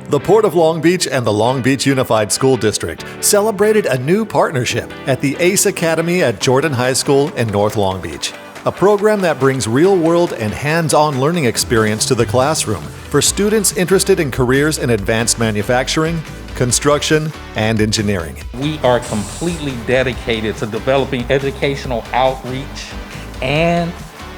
The Port of Long Beach and the Long Beach Unified School District celebrated a new partnership at the ACE Academy at Jordan High School in North Long Beach, a program that brings real-world and hands-on learning experience to the classroom for students interested in careers in advanced manufacturing, construction, and engineering. We are completely dedicated to developing educational outreach and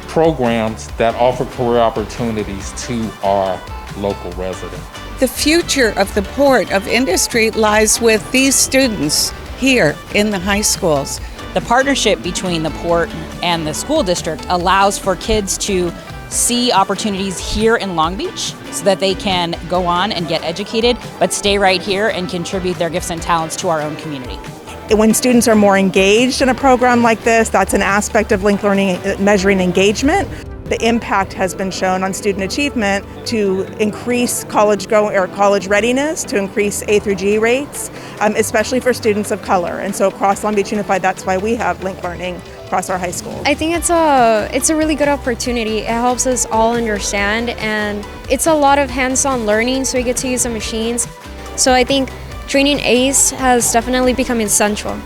programs that offer career opportunities to our local residents. The future of the Port of Industry lies with these students here in the high schools. The partnership between the Port and the school district allows for kids to see opportunities here in Long Beach so that they can go on and get educated, but stay right here and contribute their gifts and talents to our own community. When students are more engaged in a program like this, that's an aspect of linked learning, measuring engagement. The impact has been shown on student achievement to increase college readiness, to increase A through G rates, especially for students of color. And so across Long Beach Unified, that's why we have linked learning across our high schools. I think it's a really good opportunity. It helps us all understand, and it's a lot of hands-on learning, so we get to use the machines. So I think training ACE has definitely become essential.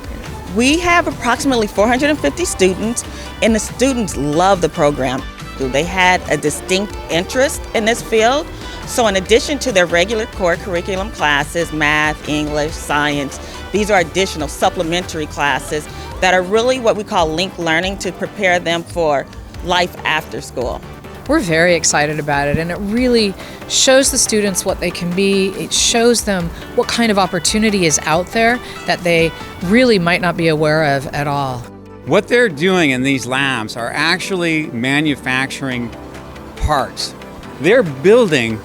We have approximately 450 students, and the students love the program. They had a distinct interest in this field. So in addition to their regular core curriculum classes, math, English, science, these are additional supplementary classes that are really what we call linked learning to prepare them for life after school. We're very excited about it, and it really shows the students what they can be. It shows them what kind of opportunity is out there that they really might not be aware of at all. What they're doing in these labs are actually manufacturing parts. They're building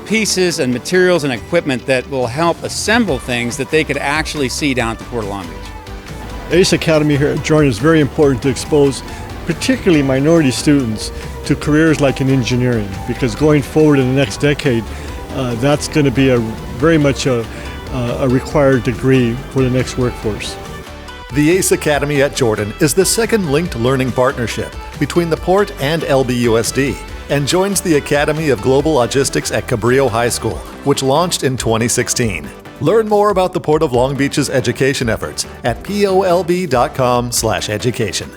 pieces and materials and equipment that will help assemble things that they could actually see down at the Port of Long Beach. ACE Academy here at Jordan is very important to expose particularly minority students to careers like in engineering, because going forward in the next decade, that's going to be very much a required degree for the next workforce. The ACE Academy at Jordan is the second linked learning partnership between the Port and LBUSD and joins the Academy of Global Logistics at Cabrillo High School, which launched in 2016. Learn more about the Port of Long Beach's education efforts at polb.com/education.